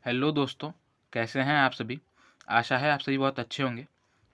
Hello दोस्तों, कैसे हैं आप सभी। आशा है आप सभी बहुत अच्छे होंगे।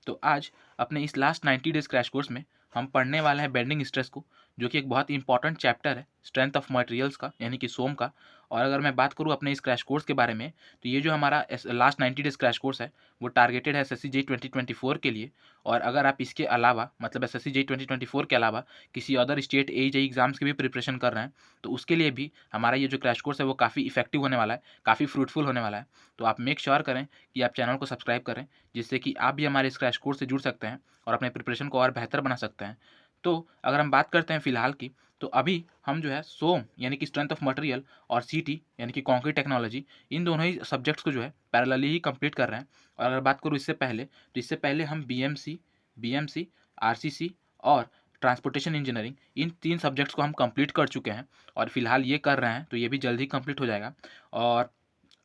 तो आज अपने इस लास्ट 90 डेज़ क्रैश कोर्स में हम पढ़ने वाले हैं बेंडिंग स्ट्रेस को, जो कि एक बहुत ही इंपॉर्टेंट चैप्टर है स्ट्रेंथ ऑफ मटेरियल्स का, यानी कि सोम का। और अगर मैं बात करूँ अपने इस क्रैश कोर्स के बारे में, तो ये जो हमारा लास्ट 90 डेज़ क्रैश कोर्स है, वो टारगेटेड है एसएससी जेईई 2024 के लिए। और अगर आप इसके अलावा मतलब एसएससी जेईई 2024 के अलावा किसी अदर स्टेट जेईई एग्जाम्स की भी प्रिपरेशन कर रहे हैं, तो उसके लिए भी हमारा ये जो क्रैश कोर्स है वो काफ़ी इफेक्टिव होने वाला है, काफ़ी फ्रूटफुल होने वाला है। तो आप मेक श्योर करें कि आप चैनल को सब्सक्राइब करें, जिससे कि आप भी हमारे इस क्रैश कोर्स से जुड़ सकते हैं और अपने प्रिपरेशन को और बेहतर बना सकते हैं। तो अगर हम बात करते हैं फ़िलहाल की, तो अभी हम जो है सोम यानी कि स्ट्रेंथ ऑफ मटेरियल और सीटी यानी कि कंक्रीट टेक्नोलॉजी, इन दोनों ही सब्जेक्ट्स को जो है पैरेलली ही कंप्लीट कर रहे हैं। और अगर बात करूँ इससे पहले, तो इससे पहले हम बीएमसी, आरसीसी और ट्रांसपोर्टेशन इंजीनियरिंग, इन 3 सब्जेक्ट्स को हम कंप्लीट कर चुके हैं और फिलहाल ये कर रहे हैं, तो ये भी जल्द ही कंप्लीट हो जाएगा। और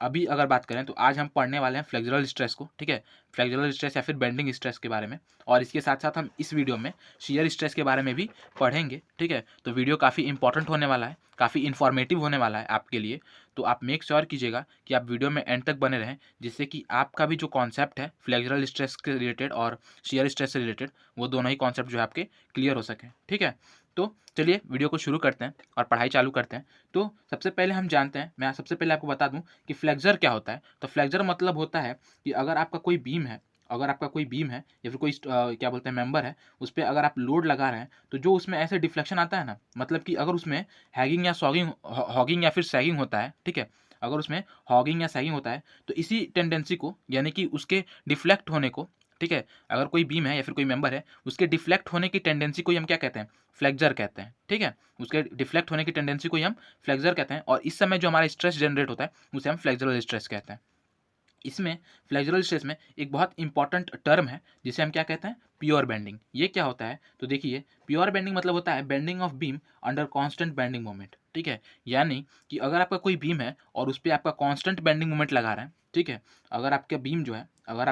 अभी अगर बात करें तो आज हम पढ़ने वाले हैं फ्लेक्सुरल स्ट्रेस को, ठीक है। फ्लेक्सुरल स्ट्रेस या फिर बेंडिंग स्ट्रेस के बारे में। और इसके साथ साथ हम इस वीडियो में शियर स्ट्रेस के बारे में भी पढ़ेंगे, ठीक है। तो वीडियो काफ़ी इंपॉर्टेंट होने वाला है, काफ़ी इन्फॉर्मेटिव होने वाला है आपके लिए। तो आप मेक श्योर कीजिएगा कि आप वीडियो में एंड तक बने रहें, जिससे कि आपका भी जो कॉन्सेप्ट है फ्लेक्सुरल स्ट्रेस के रिलेटेड और शियर स्ट्रेस से रिलेटेड, वो दोनों ही कॉन्सेप्ट जो है आपके क्लियर हो सकें, ठीक है। तो चलिए वीडियो को शुरू करते हैं और पढ़ाई चालू करते हैं। तो सबसे पहले हम जानते हैं, मैं सबसे पहले आपको बता दूं कि फ्लेक्सर क्या होता है। तो फ्लेक्सर मतलब होता है कि अगर आपका कोई बीम है, या फिर कोई क्या बोलते हैं मेंबर है, उस पर अगर आप लोड लगा रहे हैं, तो जो उसमें ऐसे डिफ्लेक्शन आता है ना, मतलब कि अगर उसमें हैगिंग या हॉगिंग या फिर सैगिंग होता है, ठीक है। अगर उसमें हॉगिंग या सैगिंग होता है, तो इसी टेंडेंसी को, यानी कि उसके डिफ्लेक्ट होने को, ठीक है। अगर कोई बीम है या फिर कोई मेंबर है, उसके डिफ्लेक्ट होने की टेंडेंसी को हम क्या कहते हैं, फ्लेक्सर कहते हैं, ठीक है। उसके डिफ्लेक्ट होने की टेंडेंसी को हम फ्लेक्सर कहते हैं। और इस समय जो हमारा स्ट्रेस जनरेट होता है, उसे हम फ्लेक्सुरल स्ट्रेस कहते हैं। इसमें फ्लेक्सुरल स्ट्रेस में एक बहुत इंपॉर्टेंट टर्म है, जिसे हम क्या कहते हैं, प्योर बेंडिंग। ये क्या होता है, तो देखिए, प्योर बेंडिंग मतलब होता है bending of beam under constant bending moment, ठीक है। यानी कि अगर आपका कोई बीम है और उस पर आपका कांस्टेंट बेंडिंग मोमेंट लगा रहे हैं, ठीक है। अगर आपका बीम जो है, अगर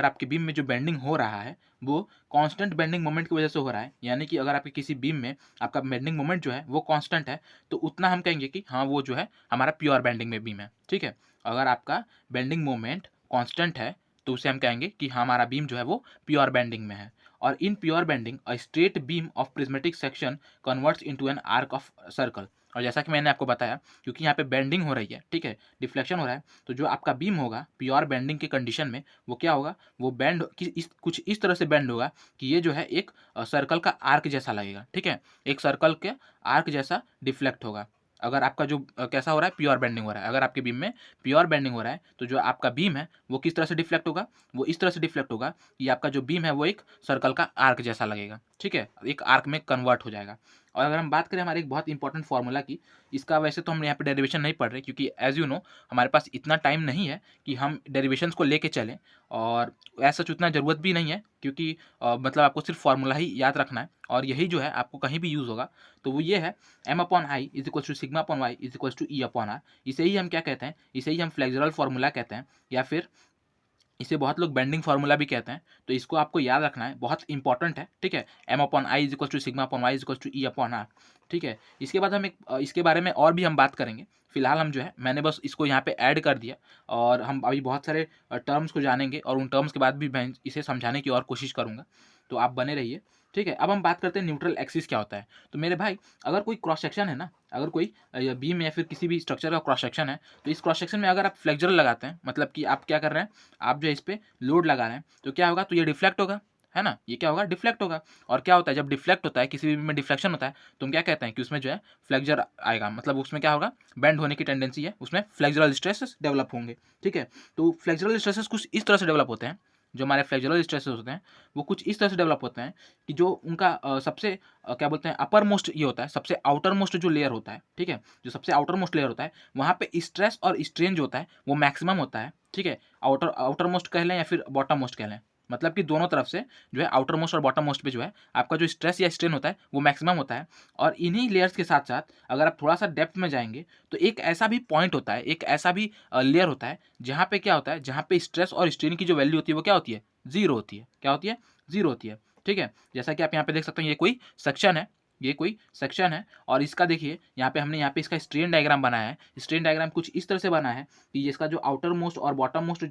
आपके बीम में जो बेंडिंग हो रहा है, वो कांस्टेंट बेंडिंग मोमेंट की वजह से हो रहा है, यानी कि अगर आपके किसी बीम में आपका बेंडिंग मोमेंट जो है वो कांस्टेंट है, तो उतना हम कहेंगे कि हाँ, वो जो है हमारा प्योर बेंडिंग में बीम है, ठीक है। अगर आपका बेंडिंग मोमेंट कांस्टेंट है, तो उसे हम कहेंगे कि हाँ, हमारा बीम जो है वो प्योर बेंडिंग में है। और in pure bending a straight beam of prismatic section converts into an arc of circle. और जैसा कि मैंने आपको बताया, क्योंकि यहाँ पे बेंडिंग हो रही है, ठीक है, डिफ्लेक्शन हो रहा है, तो जो आपका बीम होगा प्योर बेंडिंग की कंडीशन में, वो क्या होगा, वो बेंड कुछ इस तरह से बेंड होगा कि ये जो है एक सर्कल का आर्क जैसा लगेगा, ठीक है। एक सर्कल के आर्क जैसा डिफ्लेक्ट होगा। अगर आपका जो कैसा हो रहा है, प्योर बेंडिंग हो रहा है। अगर आपके बीम में प्योर बेंडिंग हो रहा है, तो जो आपका बीम है वो किस तरह से डिफ्लेक्ट होगा, वो इस तरह से डिफ्लेक्ट होगा कि आपका जो बीम है वो एक सर्कल का आर्क जैसा लगेगा, ठीक है, एक आर्क में कन्वर्ट हो जाएगा। और अगर हम बात करें हमारे एक बहुत इंपॉर्टेंट फार्मूला की, इसका वैसे तो हम यहाँ पे डेरिवेशन नहीं पढ़ रहे, क्योंकि एज यू नो हमारे पास इतना टाइम नहीं है कि हम डेरिवेशंस को लेके चलें, और ऐसा उतना ज़रूरत भी नहीं है, क्योंकि मतलब आपको सिर्फ फार्मूला ही याद रखना है और यही जो है आपको कहीं भी यूज़ होगा। तो वो ये है, M upon I is equal to sigma upon Y is equal to E upon R. इसे ही हम क्या कहते हैं, इसे ही हम फ्लेक्सुरल फार्मूला कहते हैं, या फिर इसे बहुत लोग बेंडिंग फार्मूला भी कहते हैं। तो इसको आपको याद रखना है, बहुत इंपॉर्टेंट है, ठीक है। M upon I is equal to sigma upon Y is equal to E upon R, ठीक है। इसके बाद हम इसके बारे में और भी हम बात करेंगे। फिलहाल हम जो है, मैंने बस इसको यहाँ पे ऐड कर दिया, और हम अभी बहुत सारे टर्म्स को जानेंगे और उन टर्म्स के बाद भी मैं इसे समझाने की और कोशिश करूँगा। तो आप बने रहिए, ठीक है। अब हम बात करते हैं न्यूट्रल एक्सिस क्या होता है। तो मेरे भाई, अगर कोई क्रॉस सेक्शन है ना, अगर कोई बीम या फिर किसी भी स्ट्रक्चर का क्रॉस सेक्शन है, तो इस क्रॉस सेक्शन में अगर आप फ्लेक्सुरल लगाते हैं, मतलब कि आप क्या कर रहे हैं, आप जो है इस पे लोड लगा रहे हैं, तो क्या होगा, तो ये डिफ्लेक्ट होगा, है ना, ये क्या होगा, डिफ्लेक्ट होगा। और क्या होता है, जब डिफ्लेक्ट होता है, किसी भी में डिफ्लेक्शन होता है, तो हम क्या कहते हैं कि उसमें जो है फ्लेक्सर आएगा, मतलब उसमें क्या होगा, बेंड होने की टेंडेंसी है, उसमें फ्लेक्सुरल स्ट्रेसेस डेवलप होंगे, ठीक है। तो फ्लेक्सुरल स्ट्रेसेस कुछ इस तरह से डेवलप होते हैं, जो हमारे फ्लेक्सुरल स्ट्रेसेस होते हैं, वो कुछ इस तरह से डेवलप होते हैं कि जो उनका सबसे क्या बोलते हैं, अपर मोस्ट ये होता है, सबसे आउटर मोस्ट जो लेयर होता है, ठीक है, जो सबसे आउटर मोस्ट लेयर होता है, वहाँ पे स्ट्रेस और स्ट्रेन जो होता है वो मैक्सिमम होता है, ठीक है। आउटर मोस्ट कह लें या फिर बॉटम मोस्ट कह लें, मतलब कि दोनों तरफ से जो है आउटर मोस्ट और बॉटम मोस्ट पे जो है आपका जो स्ट्रेस या स्ट्रेन होता है वो मैक्सिमम होता है। और इन्हीं लेयर्स के साथ साथ अगर आप थोड़ा सा डेप्थ में जाएंगे, तो एक ऐसा भी पॉइंट होता है, एक ऐसा भी लेयर होता है, जहाँ पे क्या होता है, जहाँ पे स्ट्रेस और स्ट्रेन की जो वैल्यू होती है वो क्या होती है, जीरो होती है। क्या होती है, जीरो होती है, ठीक है। जैसा कि आप यहाँ पे देख सकते हैं, ये कोई सेक्शन है, ये कोई सेक्शन है और इसका देखिए यहाँ पे हमने यहाँ पे इसका स्ट्रेन डायग्राम बनाया है। स्ट्रेन डायग्राम कुछ इस तरह से बना है कि इसका जो आउटर मोस्ट और बॉटम मोस्ट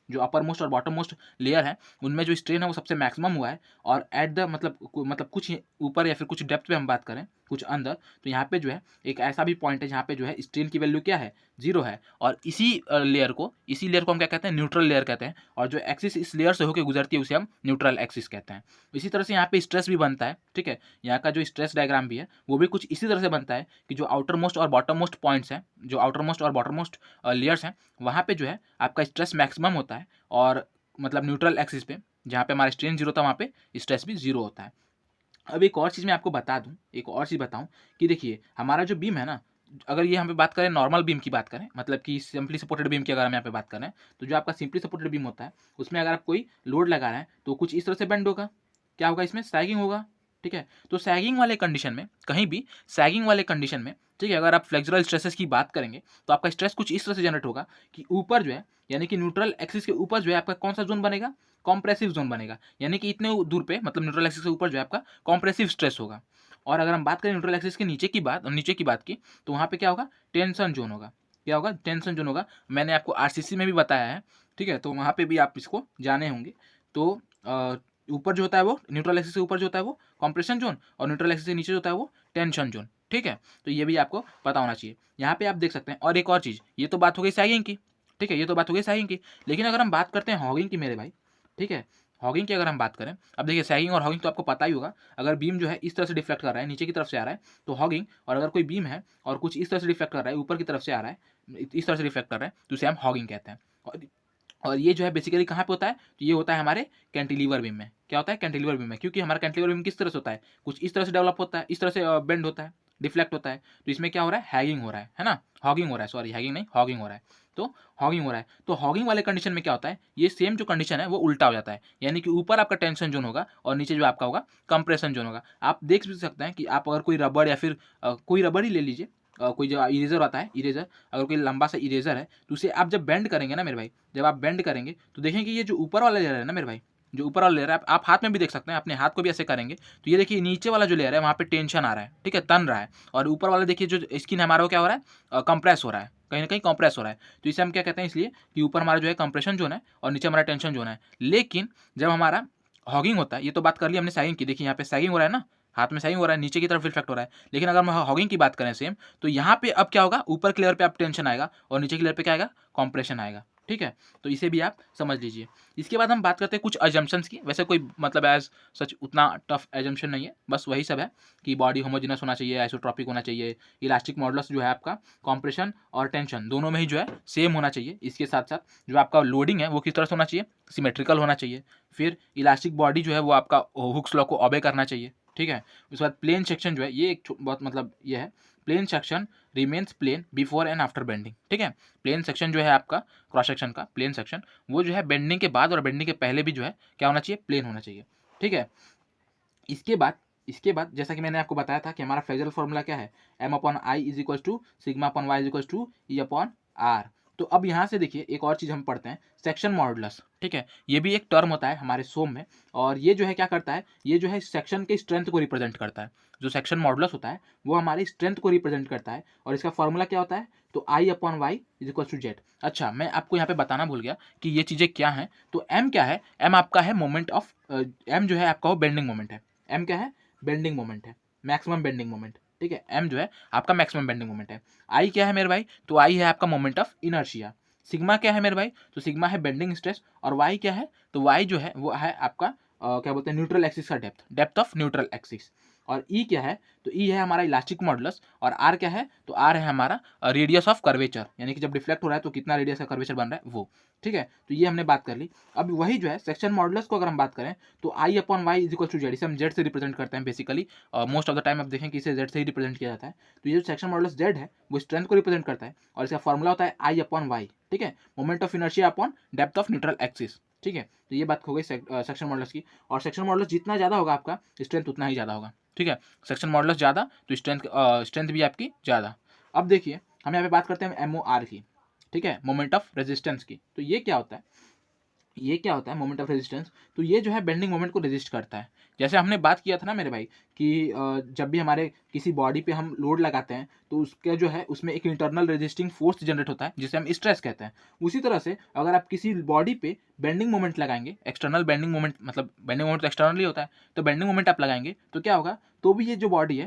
जो अपर मोस्ट और बॉटम मोस्ट लेयर है उनमें जो स्ट्रेन है वो सबसे मैक्सिमम हुआ है और एट द मतलब कुछ ऊपर या फिर कुछ डेप्थ पे हम बात करें कुछ अंदर, तो यहाँ पे जो है एक ऐसा भी पॉइंट है जहाँ पे जो है स्ट्रेन की वैल्यू क्या है, 0 है। और इसी लेयर को हम क्या कहते हैं, न्यूट्रल लेयर कहते हैं। और जो एक्सिस इस लेयर से होकर गुजरती है उसे हम न्यूट्रल एक्सिस कहते हैं। इसी तरह से यहाँ पे स्ट्रेस भी बनता है, ठीक है। यहाँ का जो स्ट्रेस डायग्राम भी है वो भी कुछ इसी तरह से बनता है कि जो आउटर मोस्ट और बॉटम मोस्ट पॉइंट्स हैं, जो आउटर मोस्ट और बॉटम मोस्ट लेयर्स हैं, वहाँ पे जो है आपका स्ट्रेस मैक्सिमम होता है और मतलब न्यूट्रल एक्सिस पे जहाँ पे हमारा स्ट्रेन 0 था वहाँ पे स्ट्रेस भी 0 होता है। अब एक और चीज़ मैं आपको बता दूं, एक और चीज़ बताऊं कि देखिए हमारा जो बीम है ना, अगर ये हम पे बात करें नॉर्मल बीम की बात करें, मतलब कि सिंपली सपोर्टेड बीम की अगर हम यहाँ पे बात करें, तो जो आपका सिंपली सपोर्टेड बीम होता है उसमें अगर आप कोई लोड लगा रहे हैं तो कुछ इस तरह से बेंड होगा। क्या होगा, इसमें सैगिंग होगा, ठीक है। तो सैगिंग वाले कंडीशन में, कहीं भी सैगिंग वाले कंडीशन में, ठीक है, अगर आप फ्लेक्सुरल स्ट्रेसेस की बात करेंगे तो आपका स्ट्रेस कुछ इस तरह से जनरेट होगा कि ऊपर जो है यानी कि न्यूट्रल एक्सिस के ऊपर जो है आपका कौन सा जोन बनेगा, कॉम्प्रेसिव जोन बनेगा। यानी कि इतने दूर पे मतलब न्यूट्रल एक्सिस के ऊपर जो है आपका कॉम्प्रेसिव स्ट्रेस होगा। और अगर हम बात करें न्यूट्रल एक्सिस के नीचे की बात की तो वहाँ पे क्या होगा, टेंशन जोन होगा। क्या होगा, टेंशन जोन होगा। मैंने आपको आरसीसी में भी बताया है, ठीक है, तो वहाँ पे भी आप इसको जाने होंगे। तो ऊपर जो होता है वो न्यूट्रल एक्सिस से ऊपर जो होता है वो कॉम्प्रेशन जोन और न्यूट्रल एक्सिस से नीचे जो होता है वो टेंशन जोन, ठीक है। तो ये भी आपको पता होना चाहिए। यहाँ पे आप देख सकते हैं। और एक और चीज़, ये तो बात हो गई सैगिंग की, ठीक है, ये तो बात हो गई सैगिंग की। लेकिन अगर हम बात करते हैं हॉगिंग की मेरे भाई, ठीक है, हॉगिंग की अगर हम बात करें, अब देखिए सैगिंग और हॉगिंग तो आपको पता ही होगा। अगर बीम जो है इस तरह से डिफ्लेक्ट कर रहा है, नीचे की तरफ से आ रहा है तो हॉगिंग, और अगर कोई बीम है और कुछ इस तरह से डिफ्लेक्ट कर रहा है, ऊपर की तरफ से आ रहा है, इस तरह से डिफ्लेक्ट कर रहा है, तो उसे हम हॉगिंग कहते हैं। और ये जो है बेसिकली कहाँ पे होता है, तो ये होता है हमारे कैंटिलीवर बीम में। क्या होता है, कैंटिलीवर बीम में, क्योंकि हमारा कैंटिलीवर बीम किस तरह से होता है, कुछ इस तरह से डेवलप होता है, इस तरह से बेंड होता है, डिफ्लेक्ट होता है। तो इसमें क्या हो रहा है, हैगिंग हो रहा है ना, हॉगिंग हो रहा है, सॉरी हैगिंग नहीं, हॉगिंग हो रहा है। तो हॉगिंग हो रहा है, तो हॉगिंग वाले कंडीशन में क्या होता है, ये सेम जो कंडीशन है वो उल्टा हो जाता है। यानी कि ऊपर आपका टेंशन जोन होगा और नीचे जो आपका होगा कंप्रेशन जोन होगा। आप देख भी सकते हैं कि आप अगर कोई रबड़ या फिर कोई रबड़ ही ले लीजिए, कोई जो इरेजर आता है, इरेजर, अगर कोई लंबा सा इरेजर है तो उसे आप जब बेंड करेंगे ना मेरे भाई, जब आप बेंड करेंगे तो देखेंगे कि ये जो ऊपर वाला लेयर है ना मेरे भाई, जो ऊपर वाला लेयर है, आप हाथ में भी देख सकते हैं, अपने हाथ को भी ऐसे करेंगे तो ये देखिए नीचे वाला जो लेयर है वहाँ पे टेंशन आ रहा है, ठीक है, तन रहा है। और ऊपर वाला देखिए जो स्किन हमारा वो क्या हो रहा है, कंप्रेस हो रहा है, कहीं ना कहीं कंप्रेस हो रहा है। तो इसे हम क्या कहते हैं, इसलिए कि ऊपर हमारा जो है कंप्रेशन जोन है और नीचे हमारा टेंशन जोन है। लेकिन जब हमारा हॉगिंग होता है, ये तो बात कर ली हमने सैगिंग की, देखिए यहाँ पे सैगिंग हो रहा है ना, हाथ में सैगिंग हो रहा है, नीचे की तरफ रिफ्लेक्ट हो रहा है। लेकिन अगर हम हॉगिंग की बात करें सेम, तो यहाँ पे अब क्या होगा, ऊपर की लेयर पे आप टेंशन आएगा और नीचे की लेयर पे क्या आएगा, कॉम्प्रेशन आएगा, ठीक है। तो इसे भी आप समझ लीजिए। इसके बाद हम बात करते हैं कुछ अजम्पशंस की। वैसे कोई मतलब एज सच उतना टफ एजम्पशन नहीं है, बस वही सब है कि बॉडी होमोजेनस होना चाहिए, आइसोट्रॉपिक होना चाहिए, इलास्टिक मॉडुलस जो है आपका कॉम्प्रेशन और टेंशन दोनों में ही जो है सेम होना चाहिए। इसके साथ साथ जो आपका लोडिंग है वो किस तरह से होना चाहिए, सिमेट्रिकल होना चाहिए। फिर इलास्टिक बॉडी जो है वो आपका हुक्स लॉ को ओबे करना चाहिए, ठीक है। उसके बाद प्लेन सेक्शन जो है, ये एक बहुत मतलब ये है, plane section remains plane before and after bending, ठीक है। प्लेन सेक्शन जो है आपका क्रॉस सेक्शन का प्लेन सेक्शन, वो जो है बेंडिंग के बाद और बेंडिंग के पहले भी जो है क्या होना चाहिए, प्लेन होना चाहिए, ठीक है। इसके बाद जैसा कि मैंने आपको बताया था कि हमारा फ्लेक्सुरल फॉर्मूला क्या है, M upon I is equal to sigma upon Y is equal to E upon R. तो अब यहाँ से देखिए एक और चीज़ हम पढ़ते हैं, सेक्शन मॉडुलस, ठीक है। ये भी एक टर्म होता है हमारे सोम में, और ये जो है क्या करता है, ये जो है सेक्शन के स्ट्रेंथ को रिप्रेजेंट करता है। जो सेक्शन मॉडुलस होता है वो हमारी स्ट्रेंथ को रिप्रेजेंट करता है, और इसका फॉर्मूला क्या होता है, तो I upon Y is equal to Z. अच्छा, मैं आपको यहाँ पे बताना भूल गया कि ये चीज़ें क्या हैं। तो एम क्या है, एम आपका है मोमेंट ऑफ, एम जो है आपका वो बेंडिंग मोमेंट है। एम क्या है, बेंडिंग मोमेंट है, मैक्सिमम बेंडिंग मोमेंट, ठीक है। एम जो है आपका मैक्सिमम बेंडिंग मोमेंट है। आई क्या है मेरे भाई, तो आई है आपका मोमेंट ऑफ इनर्शिया। सिग्मा क्या है मेरे भाई, तो सिग्मा है बेंडिंग स्ट्रेस। और वाई क्या है, तो वाई जो है वो है आपका क्या बोलते हैं, न्यूट्रल एक्सिस का डेप्थ ऑफ न्यूट्रल एक्सिस। और ई क्या है, तो ई है हमारा इलास्टिक मॉडुलस। और आर क्या है, तो आर है हमारा रेडियस ऑफ कर्वेचर, यानी कि जब डिफ्लेक्ट हो रहा है तो कितना रेडियस का कर्वेचर बन रहा है वो, ठीक है। तो ये हमने बात कर ली। अब वही जो है सेक्शन मॉडुलस को अगर हम बात करें तो I upon Y is equal to Z, इसे हम जेड से रिप्रेजेंट करते हैं basically. Most of the time आप देखें कि इसे जेड से ही रिप्रेजेंट किया जाता है। तो ये जो सेक्शन मॉडुलस जेड है वो स्ट्रेंथ को रिप्रेजेंट करता है, और इसका फॉर्मूला होता है आई अपॉन वाई, ठीक है, moment of inertia upon depth of neutral axis, ठीक है। तो ये बात हो गई सेक्शन मॉडुलस की। और सेक्शन मॉडुलस जितना ज़्यादा होगा आपका स्ट्रेंथ उतना ही ज़्यादा होगा, ठीक है। सेक्शन मॉडुलस ज़्यादा तो स्ट्रेंथ भी आपकी ज़्यादा। अब देखिए हम यहाँ पे बात करते हैं एमओआर की, ठीक है, मोमेंट ऑफ रेजिस्टेंस की। तो ये क्या होता है, ये क्या होता है मोमेंट ऑफ रेजिस्टेंस, तो ये जो है बेंडिंग मोमेंट को रेजिस्ट करता है। जैसे हमने बात किया था ना मेरे भाई कि जब भी हमारे किसी बॉडी पे हम लोड लगाते हैं तो उसका जो है उसमें एक इंटरनल रेजिस्टिंग फोर्स जनरेट होता है जिसे हम स्ट्रेस कहते हैं। उसी तरह से अगर आप किसी बॉडी पे बेंडिंग मोमेंट लगाएंगे, एक्सटर्नल बेंडिंग मोमेंट, मतलब बेंडिंग मोमेंट तो एक्सटर्नली होता है, तो बेंडिंग मोमेंट आप लगाएंगे तो क्या होगा, तो भी ये जो बॉडी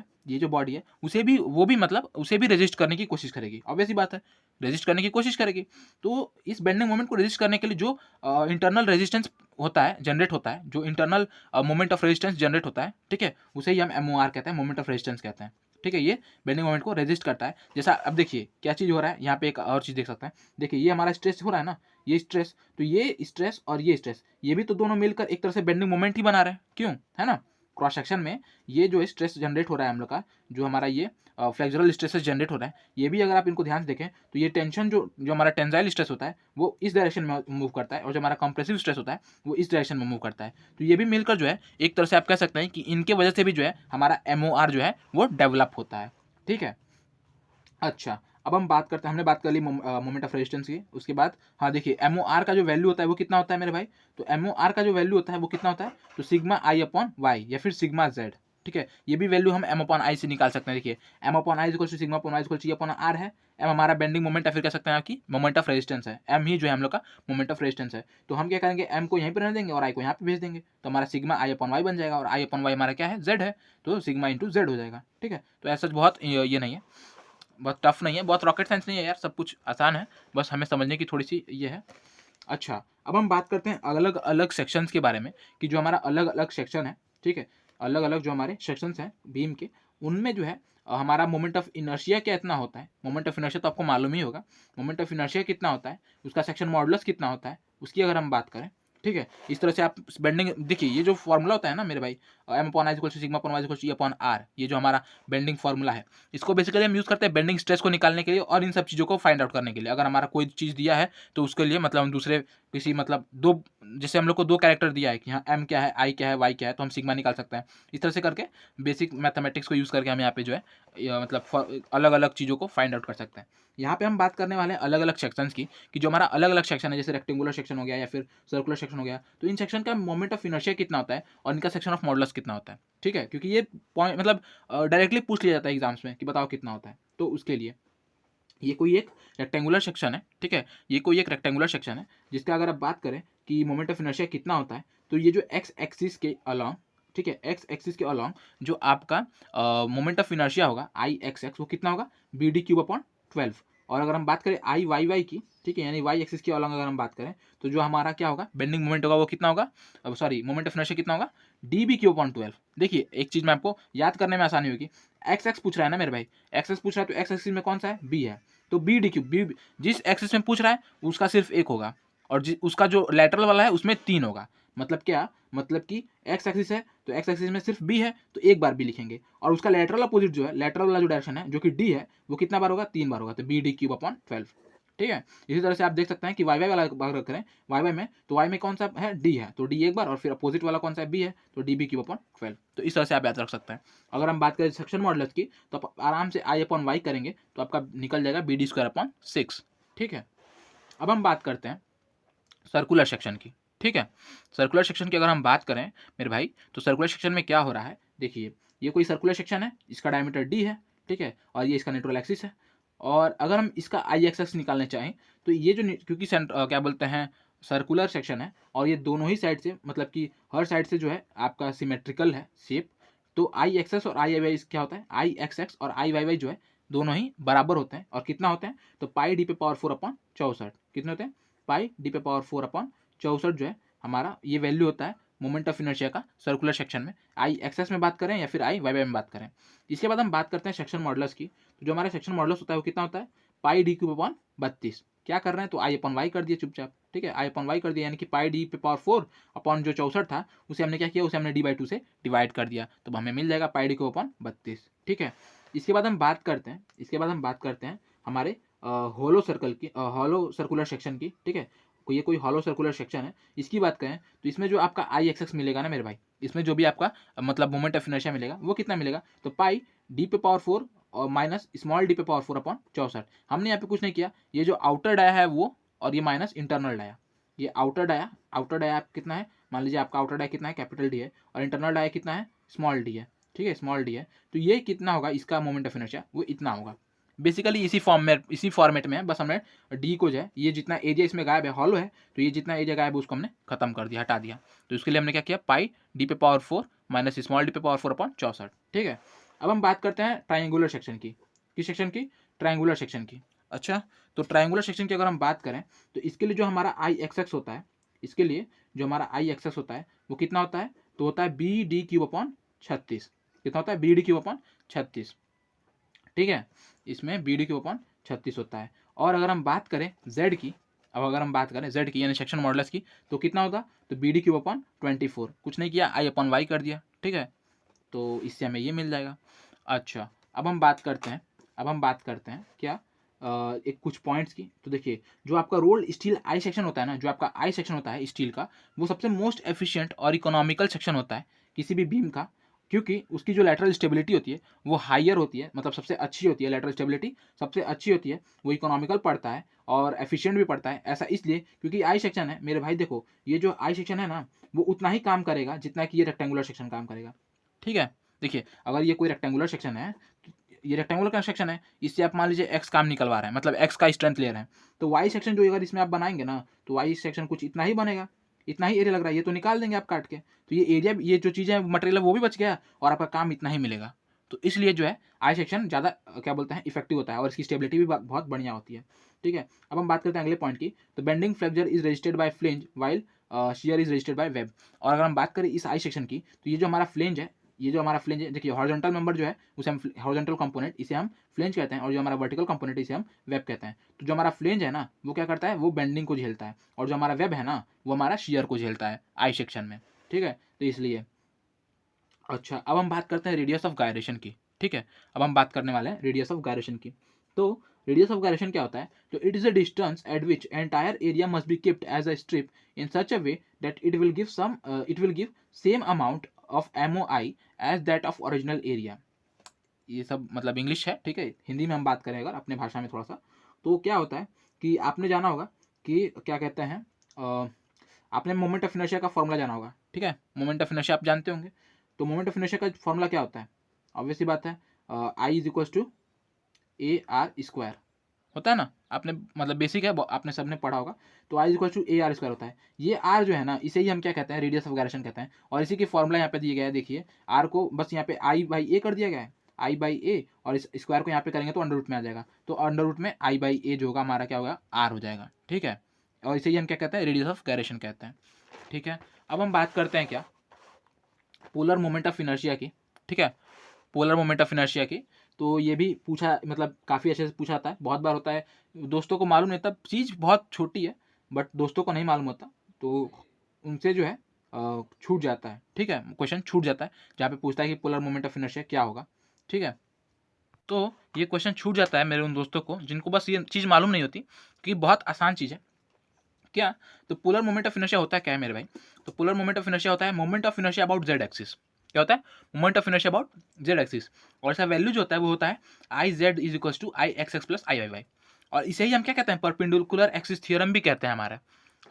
है उसे भी वो भी मतलब उसे भी रेजिस्ट करने की कोशिश करेगी, ऑब्वियस सी बात है, रेजिस्ट करने की कोशिश करेगी। तो इस बेंडिंग मोमेंट को रेजिस्ट करने के लिए जो इंटरनल रेजिस्टेंस होता है, जनरेट होता है, जो internal moment of resistance generate होता है, ठीक है, उसे ही हम एमओआर कहते हैं, मोमेंट ऑफ रेजिस्टेंस कहते हैं। ठीक है, ये बेंडिंग मोमेंट को रेजिस्ट करता है। जैसा अब देखिए क्या चीज़ हो रहा है यहाँ पे, एक और चीज़ देख सकते हैं। देखिए ये हमारा स्ट्रेस हो रहा है ना, ये स्ट्रेस, तो ये स्ट्रेस और ये स्ट्रेस, ये भी तो दोनों मिलकर एक तरह से बेंडिंग मोमेंट ही बना रहे हैं, क्यों, है ना। क्रॉस सेक्शन में ये जो स्ट्रेस जनरेट हो रहा है हम लोग का, जो हमारा ये फ्लेक्सुरल स्ट्रेसेस जनरेट हो रहा है, ये भी अगर आप इनको ध्यान से देखें तो ये टेंशन जो जो हमारा टेंसाइल स्ट्रेस होता है वो इस डायरेक्शन में मूव करता है, और जो हमारा कंप्रेसिव स्ट्रेस होता है वो इस डायरेक्शन में मूव करता है। तो ये भी मिलकर जो है एक तरह से आप कह सकते हैं कि इनके वजह से भी जो है हमारा एमओआर जो है वो डेवलप होता है। ठीक है, अच्छा, अब हम बात करते हैं, हमने बात कर ली मोमेंट ऑफ रेजिस्टेंस की, उसके बाद हाँ देखिए एमओआर का जो वैल्यू होता है वो कितना होता है मेरे भाई, तो एमओआर का जो वैल्यू होता है वो कितना होता है, तो सिग्मा आई अपॉन वाई या फिर सिग्मा जेड। ठीक है, ये भी वैल्यू हम एम अपॉन आई से निकाल सकते हैं। देखिए M upon I equal to sigma upon Y equal to upon R है। एम हमारा बेंडिंग मोमेंट है, फिर कह सकते हैं आपकी मोमेंट ऑफ रेजिस्टेंस है, एम ही जो है हम लोग का मोमेंट ऑफ रेजिस्टेंस है। तो हम क्या करेंगे, एम को यहीं पर रहने देंगे और आई को यहाँ पे भेज देंगे, तो हमारा सिग्मा आई अपॉन वाई बन जाएगा, और आई अपॉन वाई हमारा क्या है, जेड है, तो सिग्मा इंटू जेड हो जाएगा। ठीक है, तो ऐसा बहुत ये नहीं है, बहुत टफ नहीं है, बहुत रॉकेट साइंस नहीं है यार, सब कुछ आसान है, बस हमें समझने की थोड़ी सी ये है। अच्छा, अब हम बात करते हैं अलग अलग सेक्शंस के बारे में, कि जो हमारा अलग अलग सेक्शन है, ठीक है, अलग अलग जो हमारे सेक्शंस हैं बीम के, उनमें जो है हमारा मोमेंट ऑफ इनर्शिया क्या इतना होता है। मोमेंट ऑफ इनर्शिया तो आपको मालूम ही होगा, मोमेंट ऑफ इनर्शिया कितना होता है, उसका सेक्शन मॉडुलस कितना होता है, उसकी अगर हम बात करें, ठीक है, इस तरह से आप बेंडिंग, देखिए ये जो फॉर्मूला होता है ना मेरे भाई, M upon I equal to sigma upon Y equal to E upon R, ये जो हमारा बेंडिंग फॉर्मूला है, इसको बेसिकली हम यूज़ करते हैं बेंडिंग स्ट्रेस को निकालने के लिए और इन सब चीज़ों को फाइंड आउट करने के लिए। अगर हमारा कोई चीज़ दिया है तो उसके लिए मतलब हम दूसरे किसी मतलब दो, जैसे हम लोग को दो कैरेक्टर दिया है कि हाँ एम क्या है, आई क्या है, वाई क्या है, तो हम सिग्मा निकाल सकते हैं। इस तरह से करके बेसिक मैथमेटिक्स को यूज़ करके हम यहाँ पे जो है मतलब अलग अलग चीज़ों को फाइंड आउट कर सकते हैं। यहाँ पे हम बात करने वाले हैं अलग अलग सेक्शंस की, कि जो हमारा अलग अलग सेक्शन है, जैसे रेक्टेंगुलर सेक्शन हो गया या फिर सर्कुलर सेक्शन हो गया, तो इन सेक्शन का मोमेंट ऑफ इनर्शिया कितना होता है और इनका सेक्शन ऑफ मॉडुलस कितना होता है। ठीक है, क्योंकि ये पॉइंट मतलब डायरेक्टली पूछ लिया जाता है एग्जाम्स में कि बताओ कितना होता है, तो उसके लिए ये कोई एक रेक्टेंगुलर सेक्शन है। ठीक है, ये कोई एक रेक्टेंगुलर सेक्शन है जिसका अगर आप बात करें कि मोमेंट ऑफ इनर्शिया कितना होता है, तो ये जो एक्स एक्सिस के अलॉन्ग, ठीक है, एक्स एक्सिस के अलॉन्ग जो आपका मोमेंट ऑफ इनर्शिया होगा आई एक्स एक्स, वो कितना होगा, बी डी क्यूब अपॉन 12। और अगर हम बात करें आई वाई वाई की, ठीक है, यानी वाई एक्सिस के अलॉन्ग अगर हम बात करें, तो जो हमारा क्या होगा बेंडिंग मोमेंट होगा वो कितना होगा, सॉरी मोमेंट ऑफ इनर्शिया कितना होगा, डी बी क्यूब अपॉन 12। देखिए एक चीज़ मैं आपको याद करने में आसानी होगी, एक्स एक्स पूछ रहा है ना मेरे भाई, एक्स एक्स पूछ रहा है तो एक्स एक्सिस में कौन सा है, बी है, तो बी डी क्यूब, बी जिस एक्सिस में पूछ रहा है उसका सिर्फ एक होगा, और उसका जो लेटरल वाला है उसमें 3 होगा। मतलब क्या, मतलब कि एक्स एक्सिस है तो एक्स एक्सिस में सिर्फ बी है तो एक बार बी लिखेंगे, और उसका लेटरल अपोजिट जो है, लेटरल वाला जो डायरेक्शन है जो कि डी है, वो कितना बार होगा, 3 बार होगा, तो बी डी क्यूब अपॉन 12। ठीक है, इसी तरह से आप देख सकते हैं कि वाई वाई वाला बात करें, वाई वाई में तो वाई में कौन सा है, डी है, तो डी एक बार, और फिर अपोजिट वाला कौन सा है, बी है, तो डी बी क्यूब अपॉन 12। तो इस तरह से आप याद रख सकते हैं। अगर हम बात करें सेक्शन मॉडुलस की, तो आप आराम से आई अपॉन वाई करेंगे तो आपका निकल जाएगा बी डी स्क्वायर अपॉन 6। ठीक है, अब हम बात करते हैं सर्कुलर सेक्शन की। ठीक है, सर्कुलर सेक्शन की अगर हम बात करें मेरे भाई, तो सर्कुलर सेक्शन में क्या हो रहा है, देखिए ये कोई सर्कुलर सेक्शन है, इसका डायमीटर डी है, ठीक है, और ये इसका न्यूट्रल एक्सिस है। और अगर हम इसका आई एक्स निकालने चाहें, तो ये जो क्योंकि क्या बोलते हैं सर्कुलर सेक्शन है, और ये दोनों ही साइड से मतलब कि हर साइड से जो है आपका सिमेट्रिकल है शेप, तो आई एक्स और आई वाई क्या होता है, आई एक्स और आई वाई वाई जो है दोनों ही बराबर होते हैं, और कितना होते हैं, तो पाई डी पे पावर 4 अपॉन 64, कितने होते हैं, पाई डी पे पावर 4 अपॉन 64 जो है हमारा ये वैल्यू होता है मोमेंट ऑफ इनर्शिया का सर्कुलर सेक्शन में, आई एक्स में बात करें या फिर आई वाई वाई में बात करें। इसके बाद हम बात करते हैं सेक्शन मॉडुलस की, तो जो हमारा सेक्शन मॉडुलस होता है वो कितना होता है, पाई डी क्यूब अपॉन 32। क्या कर रहे हैं, तो आई अपॉन वाई कर दिया चुपचाप, ठीक है, आई अपॉन वाई कर दिया, यानी कि पाई डी पे पावर 4 अपॉन जो 64 था उसे हमने क्या किया, उसे हमने डी बाई 2 से डिवाइड कर दिया, तो हमें मिल जाएगा पाई डी क्यूब अपॉन 32। ठीक है, इसके बाद हम बात करते हैं, हमारे होलो सर्कल की, होलो सर्कुलर सेक्शन की। ठीक है, ये कोई हॉलो सर्कुलर सेक्शन है, इसकी बात करें तो इसमें जो आपका आई एक्स मिलेगा ना मेरे भाई, इसमें जो भी आपका मतलब मोमेंट ऑफ इनर्शिया मिलेगा वो कितना मिलेगा, तो पाई डी पे पावर 4 और माइनस स्मॉल डी पे पावर 4 अपॉन 64। हमने यहाँ पे कुछ नहीं किया, ये जो आउटर डाया है वो, और ये माइनस इंटरनल डाया, ये आउटर डाया कितना है, मान लीजिए आपका आउटर डाया कितना है, कैपिटल डी है, और इंटरनल डाया कितना है, स्मॉल डी है, ठीक है, स्मॉल डी है। तो ये कितना होगा, इसका मोमेंट ऑफ इनर्शिया वो इतना होगा। बेसिकली इसी फॉर्मेट में है, बस हमने डी को जो है, ये जितना एरिया इसमें गायब है, हॉलो है, तो ये जितना एरिया गायब है उसको हमने खत्म कर दिया, हटा दिया। तो इसके लिए हमने क्या किया, पाई डी पे पावर 4 माइनस स्मॉल डी पे पावर 4 अपॉन 64, ठीक है। अब हम बात करते हैं ट्राइंगुलर सेक्शन की। किस सेक्शन की, ट्राइंगुलर सेक्शन की। अच्छा, तो ट्राइंगुलर सेक्शन की अगर हम बात करें तो इसके लिए जो हमारा आई एक्स होता है, इसके लिए जो हमारा आई एक्स होता है वो कितना होता है, तो होता है बी डी क्यूब अपॉन 36। कितना होता है, बी डी क्यूब अपॉन 36, ठीक है। इसमें बी डी क्यूब अपॉन 36 होता है। और अगर हम बात करें जेड की, अब अगर हम बात करें जेड की यानी सेक्शन मॉडुलस की, तो कितना होगा, तो बी डी क्यूब अपॉन 24, कुछ नहीं किया, आई अपॉन वाई कर दिया, ठीक है। तो इससे हमें ये मिल जाएगा। अच्छा, अब हम बात करते हैं क्या, एक कुछ पॉइंट्स की। तो देखिए, जो आपका रोल स्टील आई सेक्शन होता है ना, जो आपका आई सेक्शन होता है स्टील का, वो सबसे मोस्ट एफिशिएंट और इकोनॉमिकल सेक्शन होता है किसी भी बीम का, क्योंकि उसकी जो लैटरल स्टेबिलिटी होती है वो हायर होती है, मतलब सबसे अच्छी होती है, लैटरल स्टेबिलिटी सबसे अच्छी होती है, वो इकोनॉमिकल पड़ता है और एफिशिएंट भी पड़ता है। ऐसा इसलिए क्योंकि आई सेक्शन है मेरे भाई, देखो ये जो आई सेक्शन है ना, वो उतना ही काम करेगा जितना कि ये रेक्टेंगुलर सेक्शन काम करेगा, ठीक है। देखिए, अगर ये कोई रेक्टेंगुलर सेक्शन है, ये रेक्टेंगुलर का सेक्शन है, इससे आप मान लीजिए एक्स काम निकलवा रहे हैं, मतलब एक्स का स्ट्रेंथ ले रहे हैं, तो वाई सेक्शन जो अगर इसमें आप बनाएंगे ना, तो वाई सेक्शन कुछ इतना ही बनेगा, इतना ही एरिया लग रहा है, ये तो निकाल देंगे आप काट के, तो ये एरिया, ये जो चीज़ें मटेरियल है वो भी बच गया और आपका काम इतना ही मिलेगा। तो इसलिए जो है आई सेक्शन ज़्यादा क्या बोलते हैं, इफेक्टिव होता है और इसकी स्टेबिलिटी भी बहुत बढ़िया होती है, ठीक है। अब हम बात करते हैं अगले पॉइंट की। तो bending flexure is registered bye flange while shear is registered bye web. और अगर हम बात करें इस आई सेक्शन की, तो ये जो हमारा फ्लेंज है, ये जो हमारा फ्लेंज है, देखिए हॉरिजॉन्टल मेंबर जो है उसे हम हॉरिजॉन्टल कंपोनेंट इसे हम फ्लेंज कहते हैं, और जो हमारा वर्टिकल कंपोनेंट इसे हम वेब कहते हैं। तो जो हमारा फ्लेंज है ना, वो क्या करता है, वो बेंडिंग को झेलता है, और जो हमारा वेब है ना, वो हमारा शियर को झेलता है आई सेक्शन में, ठीक है। तो इसलिए अच्छा, अब हम बात करते हैं रेडियस ऑफ गायरेशन की, ठीक है। अब हम बात करने वाले हैं रेडियस ऑफ गायरेशन की। तो रेडियस ऑफ गायरेशन क्या होता है, तो it is a distance at which entire area must be keeped as a strip in such a way that it will give same amount of MOI as that of original area. ये सब मतलब English है, ठीक है। हिंदी में हम बात करें अगर अपने भाषा में थोड़ा सा, तो क्या होता है कि आपने जाना होगा कि क्या कहते हैं, आपने मोमेंट ऑफ इनर्शिया का फॉर्मूला जाना होगा, ठीक है। मोमेंट ऑफ इनर्शिया आप जानते होंगे। तो मोमेंट ऑफ इनर्शिया का फॉर्मूला क्या होता है, ऑब्वियसली बात है, I is equal to A R square होता है ना, आपने मतलब बेसिक है, आपने सबने पढ़ा होगा। तो I is equal to A R square होता है। ये आर जो है ना, इसे ही हम क्या कहते हैं, रेडियस ऑफ गायरेशन कहते हैं, और इसी की फॉर्मूला यहाँ पे दिया गया है। देखिए, आर को बस यहाँ पे आई बाई ए कर दिया गया है, आई बाई ए, और इस स्क्वायर को यहाँ पे करेंगे तो अंडर रूट में आ जाएगा, तो अंडर रूट में आई बाई ए जो होगा हमारा क्या होगा, आर हो जाएगा, ठीक है। और इसे ही हम क्या कहते हैं, रेडियस ऑफ गायरेशन कहते हैं, ठीक है। अब हम बात करते हैं क्या, पोलर मोमेंट ऑफ इनर्शिया की, ठीक है। पोलर मोमेंट ऑफ इनर्शिया की, तो ये भी पूछा, मतलब काफ़ी अच्छे से पूछा आता है, बहुत बार होता है, दोस्तों को मालूम नहीं होता, चीज़ बहुत छोटी है बट दोस्तों को नहीं मालूम होता, तो उनसे जो है छूट जाता है, ठीक है, क्वेश्चन छूट जाता है जहाँ पे पूछता है कि पोलर मोमेंट ऑफ इनर्शिया क्या होगा, ठीक है। तो ये क्वेश्चन छूट जाता है मेरे उन दोस्तों को जिनको बस ये चीज़ मालूम नहीं होती कि बहुत आसान चीज़ है क्या। तो पोलर मोमेंट ऑफ इनर्शिया होता है क्या है मेरे भाई, तो पोलर मोमेंट ऑफ इनर्शिया होता है moment of inertia about Z axis. क्या होता है, moment of inertia about Z axis, और इसका वैल्यू जो होता है वो होता है I Z is equal to I X X plus I Y Y, और इसे ही हम क्या कहते हैं, परपेंडिकुलर एक्सिस थ्योरम भी कहते हैं हमारा।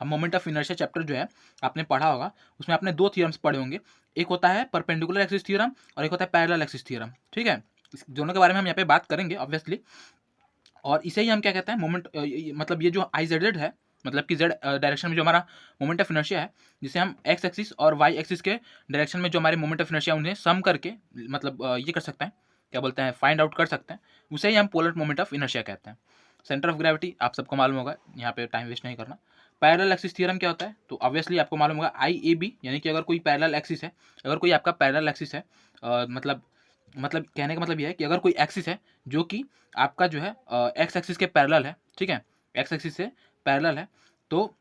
हम मोमेंट ऑफ इनर्शिया चैप्टर जो है आपने पढ़ा होगा, उसमें आपने दो थ्योरम्स पढ़े होंगे, एक होता है परपेंडिकुलर एक्सिस थ्योरम और एक होता है पैरेलल एक्सिस थ्योरम, ठीक है। इस दोनों के बारे में हम यहाँ पे बात करेंगे ऑब्वियसली, और इसे ही हम क्या कहते हैं, मोमेंट, मतलब ये जो आई जेड जेड है, मतलब कि जेड डायरेक्शन में जो हमारा मोमेंट ऑफ इनर्शिया है, जिसे हम एक्स एक्सिस और वाई एक्सिस के डायरेक्शन में जो हमारे मोमेंट ऑफ इनर्शिया उन्हें सम करके मतलब ये कर सकते हैं, क्या बोलते हैं, फाइंड आउट कर सकते हैं, उसे ही हम पोलर मोमेंट ऑफ इनर्शिया कहते हैं। सेंटर ऑफ ग्रेविटी आप सबको मालूम होगा, यहाँ पे टाइम वेस्ट नहीं करना। पैरेलल एक्सिस थ्योरम क्या होता है, तो ऑब्वियसली आपको मालूम होगा आई ए बी, यानी कि अगर कोई पैरेलल एक्सिस है, अगर कोई आपका पैरेलल एक्सिस है, मतलब कहने का मतलब यह है कि अगर कोई एक्सिस है जो कि आपका जो है एक्स एक्सिस के पैरेलल है, ठीक है, एक्स एक्सिस से पैरेलल है, तो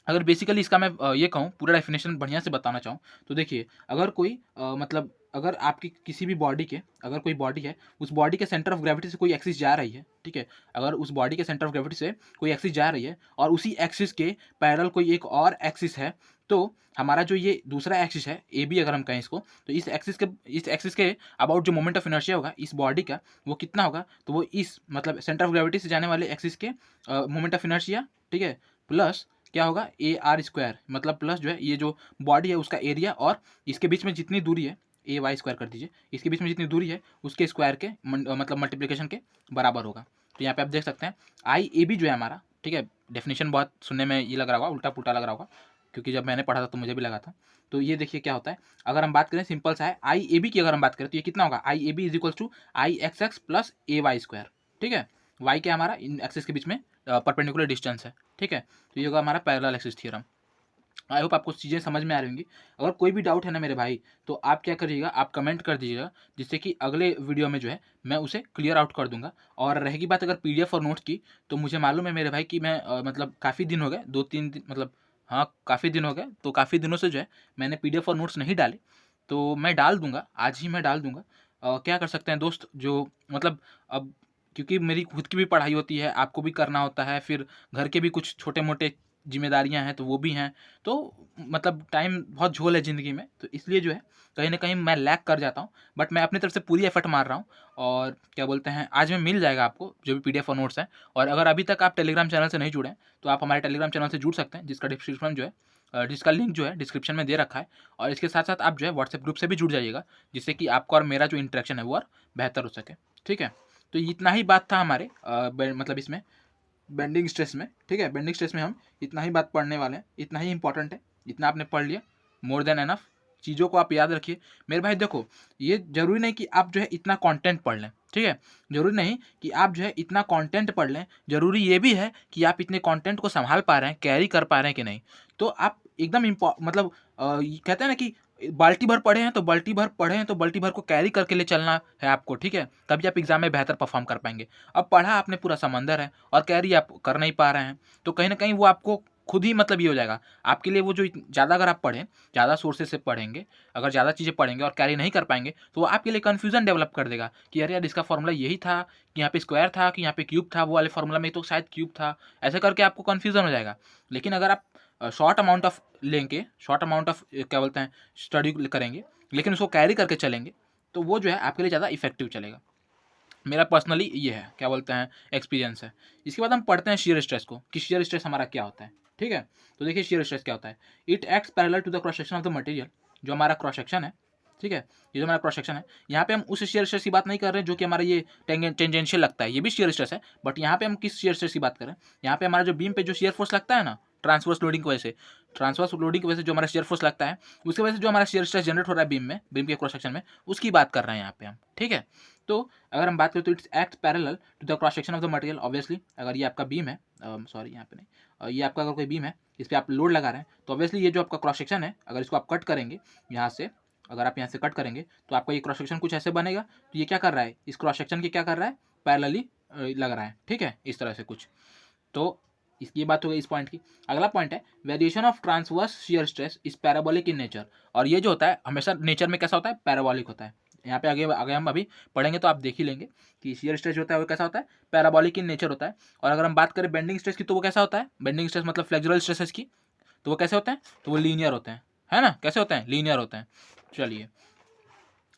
अगर बेसिकली इसका मैं ये कहूँ, पूरा डेफिनेशन बढ़िया से बताना चाहूँ, तो देखिए, अगर कोई मतलब अगर आपकी किसी भी बॉडी के, अगर कोई बॉडी है, उस बॉडी के सेंटर ऑफ ग्रेविटी से कोई एक्सिस जा रही है, ठीक है, अगर उस बॉडी के सेंटर ऑफ ग्रेविटी से कोई एक्सिस जा रही है और उसी एक्सिस के पैरेलल कोई एक और एक्सिस है, तो हमारा जो ये दूसरा एक्सिस है ए बी, अगर हम कहें इसको, तो इस एक्सिस के अबाउट जो मोमेंट ऑफ इनर्शिया होगा इस बॉडी का, वो कितना होगा, तो वो इस मतलब सेंटर ऑफ ग्रेविटी से जाने वाले एक्सिस के मोमेंट ऑफ इनर्शिया, ठीक है, प्लस क्या होगा, ए आर स्क्वायर मतलब प्लस जो है ये जो बॉडी है उसका एरिया और इसके बीच में जितनी दूरी है, ए वाई स्क्वायर कर दीजिए, इसके बीच में जितनी दूरी है उसके स्क्वायर के मतलब मल्टीप्लिकेशन के बराबर होगा। तो यहाँ पे आप देख सकते हैं आई ए बी जो है हमारा, ठीक है, डेफिनेशन बहुत सुनने में ये लग रहा होगा, उल्टा पुल्टा लग रहा होगा, क्योंकि जब मैंने पढ़ा था तो मुझे भी लगा था। तो ये देखिए क्या होता है, अगर हम बात करें सिंपल सा है, आई ए बी की अगर हम बात करें तो ये कितना होगा, I A B is equal to I X X plus A Y square, ठीक है। वाई क्या हमारा इन एक्सिस के बीच में परपेंडिकुलर डिस्टेंस है, ठीक है। तो ये होगा हमारा parallel axis theorem. I hope आपको चीज़ें समझ में आ रही होंगी। अगर कोई भी डाउट है ना मेरे भाई, तो आप क्या करिएगा, आप कमेंट कर दीजिएगा, जिससे कि अगले वीडियो में जो है मैं उसे क्लियर आउट कर दूंगा। और रहेगी बात अगर पीडीएफ और नोट्स की, तो मुझे मालूम है मेरे भाई कि मैं मतलब काफ़ी दिन हो गए, 2-3 दिन मतलब, हाँ काफ़ी दिन हो गए, तो काफ़ी दिनों से जो है मैंने पीडीएफ और नोट्स नहीं डाले, तो मैं डाल दूंगा, आज ही मैं डाल दूंगा। क्या कर सकते हैं दोस्त, जो मतलब अब क्योंकि मेरी खुद की भी पढ़ाई होती है, आपको भी करना होता है, फिर घर के भी कुछ छोटे मोटे जिम्मेदारियां हैं तो वो भी हैं, तो मतलब टाइम बहुत झोल है ज़िंदगी में, तो इसलिए जो है कहीं ना कहीं मैं लैग कर जाता हूँ। बट मैं अपनी तरफ से पूरी एफर्ट मार रहा हूँ, और क्या बोलते हैं, आज में मिल जाएगा आपको जो भी पीडीएफ और नोट्स हैं। और अगर अभी तक आप टेलीग्राम चैनल से नहीं जुड़े हैं, तो आप हमारे टेलीग्राम चैनल से जुड़ सकते हैं, जिसका डिस्क्रिप्शन जो है जिसका लिंक जो है डिस्क्रिप्शन में दे रखा है। और इसके साथ साथ आप जो है व्हाट्सएप ग्रुप से भी जुड़ जाइएगा, जिससे कि आपका और मेरा जो इंटरेक्शन है वो और बेहतर हो सके, ठीक है। तो इतना ही बात था हमारे मतलब इसमें बेंडिंग स्ट्रेस में, ठीक है। बेंडिंग स्ट्रेस में हम इतना ही बात पढ़ने वाले हैं, इतना ही इंपॉर्टेंट है, इतना आपने पढ़ लिया, मोर देन एनफ। चीज़ों को आप याद रखिए मेरे भाई। देखो, ये जरूरी नहीं कि आप जो है इतना कंटेंट पढ़ लें, ठीक है, जरूरी नहीं कि आप जो है इतना कंटेंट पढ़ लें, जरूरी ये भी है कि आप इतने कंटेंट को संभाल पा रहे हैं, कैरी कर पा रहे हैं कि नहीं। तो आप एकदम मतलब कहते हैं ना कि बाल्टी भर पढ़े हैं तो बाल्टी भर पढ़े हैं तो बाल्टी भर को कैरी करके ले चलना है आपको, ठीक है, तभी आप एग्जाम में बेहतर परफॉर्म कर पाएंगे। अब पढ़ा आपने पूरा समंदर है और कैरी आप कर नहीं पा रहे हैं, तो कहीं ना कहीं वो आपको खुद ही मतलब ये हो जाएगा आपके लिए, वो जो ज़्यादा अगर आप पढ़ें, ज़्यादा सोर्सेज से पढ़ेंगे, अगर ज़्यादा चीज़ें पढ़ेंगे और कैरी नहीं कर पाएंगे, तो वो आपके लिए कन्फ्यूजन डेवलप कर देगा कि अरे यार इसका फॉर्मूला यही था कि यहाँ पे स्क्वायर था कि यहाँ पे क्यूब था, वो वाले फॉर्मूला में तो शायद क्यूब था, ऐसे करके आपको कन्फ्यूजन हो जाएगा। लेकिन अगर आप शॉर्ट अमाउंट ऑफ लेंगे, शॉर्ट अमाउंट ऑफ क्या बोलते हैं स्टडी करेंगे, लेकिन उसको कैरी करके चलेंगे, तो वो जो है आपके लिए ज़्यादा इफेक्टिव चलेगा। मेरा पर्सनली ये है, क्या बोलते हैं, एक्सपीरियंस है। इसके बाद हम पढ़ते हैं शियर स्ट्रेस को, कि शियर स्ट्रेस हमारा क्या होता है, ठीक है। तो देखिए शियर स्ट्रेस क्या होता है, it acts parallel to the cross section of the material. जो हमारा क्रॉस सेक्शन है, ठीक है, ये जो हमारा क्रॉस सेक्शन है, यहाँ पे हम उस शियर स्ट्रेस की बात नहीं कर रहे हैं जो कि हमारा ये टेंजेंशियल लगता है, ये भी शियर स्ट्रेस है, बट यहाँ पे हम किस शियर स्ट्रेस की बात कर रहे हैं, यहाँ पे हमारा जो बीम पे जो शियर फोर्स लगता है ना, ट्रांसवर्स लोडिंग की वजह से, ट्रांसवर्स लोडिंग की वजह से जो हमारा शियर फोर्स लगता है, उसकी वजह से जो हमारा शियर स्ट्रेस जनरेट हो रहा है बीम में, बीम के क्रॉस सेक्शन में, उसकी बात कर रहे हैं यहाँ पे हम, ठीक है। तो अगर हम बात करें तो it's act parallel to the cross section of the material. Obviously अगर ये आपका बीम है, सॉरी यहाँ पे नहीं, ये आपका अगर कोई बीम है, इस पर आप लोड लगा रहे हैं, तो ऑब्वियसली ये जो आपका क्रॉस सेक्शन है, अगर इसको आप कट करेंगे यहाँ से, अगर आप यहाँ से कट करेंगे तो आपका ये क्रॉस सेक्शन कुछ ऐसे बनेगा। तो ये क्या कर रहा है, इस क्रॉस सेक्शन के क्या कर रहा है, पैरेलली लग रहा है, ठीक है, इस तरह से कुछ। तो इसकी बात हो गई इस पॉइंट की। अगला पॉइंट है variation of transverse shear stress is parabolic in nature. और ये जो होता है हमेशा नेचर में कैसा होता है, पैराबोलिक होता है। यहाँ पे आगे आगे हम अभी पढ़ेंगे तो आप देख ही लेंगे कि शियर स्ट्रेस जो होता है वो कैसा होता है, पैराबोलिक इन नेचर होता है। और अगर हम बात करें बेंडिंग स्ट्रेस की, तो वो कैसा होता है, बेंडिंग स्ट्रेस मतलब फ्लेक्सुरल स्ट्रेसेस की, तो वो कैसे होते हैं, तो वो लीनियर होते हैं, है ना, कैसे होते हैं, लीनियर होते हैं। चलिए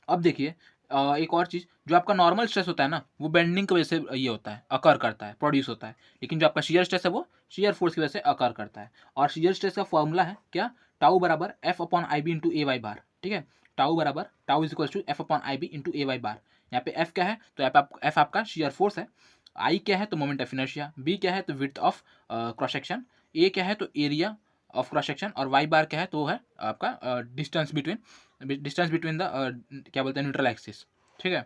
अब देखिए एक और चीज़, जो आपका नॉर्मल स्ट्रेस होता है ना, वो बेंडिंग की वजह से ये होता है, अकर करता है, प्रोड्यूस होता है। लेकिन जो आपका शियर स्ट्रेस है वो शियर फोर्स की वजह से अकर करता है। और शियर स्ट्रेस का फॉर्मूला है क्या, टाउ बराबर F upon I B into A Y bar, ठीक है। टाउ बराबर tau is equal to F upon I B into A Y bar. यहाँ पे एफ क्या है, तो एफ आपका शियर फोर्स है, आई क्या है तो मोमेंट ऑफ इनर्शिया, बी क्या है तो विड्थ ऑफ क्रॉस सेक्शन, ए क्या है तो एरिया ऑफ क्रॉस सेक्शन, और वाई बार क्या है तो वो है आपका डिस्टेंस बिटवीन द क्या बोलते हैं न्यूट्रल एक्सिस, ठीक है।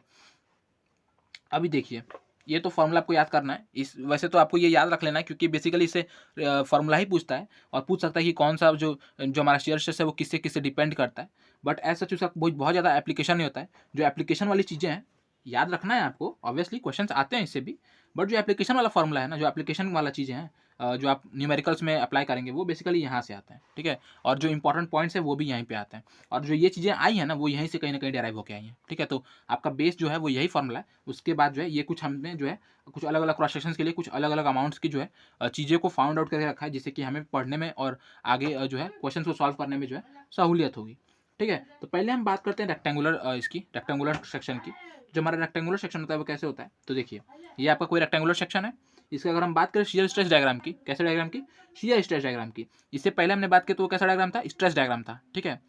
अभी देखिए ये तो फॉर्मूला आपको याद करना है, इस वैसे तो आपको ये याद रख लेना है, क्योंकि बेसिकली इससे फॉर्मूला ही पूछता है, और पूछ सकता है कि कौन सा जो जो हमारा शेयर स्ट्रेस है वो किससे किससे डिपेंड करता है। बट ऐसा उसका बहुत ज़्यादा एप्लीकेशन नहीं होता है। जो एप्लीकेशन वाली चीज़ें हैं याद रखना है आपको, ऑब्वियसली क्वेश्चंस आते हैं इससे भी, बट जो एप्लीकेशन वाला फॉर्मूला है ना, जो एप्लीकेशन वाला चीज़ें हैं जो आप न्यूमेरिकल्स में अप्लाई करेंगे, वो बेसिकली यहाँ से आते हैं, ठीक है। और जो इंपॉर्टेंट पॉइंट्स है वो भी यहीं पे आते हैं, और जो ये चीज़ें आई हैं ना वो यहीं से कहीं ना कहीं डेराइव होकर आई हैं, ठीक है। तो आपका बेस जो है वो यही फॉर्मूला है। उसके बाद जो है ये कुछ हमने जो है कुछ अलग अलग क्रॉस सेक्शंस के लिए कुछ अलग अलग अमाउंट्स की जो है चीज़ें को फाउंड आउट करके रखा है, जिससे कि हमें पढ़ने में और आगे जो है क्वेश्चन को सॉल्व करने में जो है सहूलियत होगी, ठीक है। तो पहले हम बात करते हैं रेक्टेंगुलर इसकी, रेक्टेंगुलर सेक्शन की। जो हमारा रेक्टेंगुलर सेक्शन होता है वो कैसे होता है, तो देखिए ये आपका कोई रेक्टेंगुलर सेक्शन है, इसका अगर हम बात करें शियर स्ट्रेस डायग्राम की, कैसे डायग्राम की, शियर स्ट्रेस डायग्राम की, इससे पहले हमने बात की तो वो कैसा डायग्राम था, स्ट्रेस डायग्राम था, ठीक है।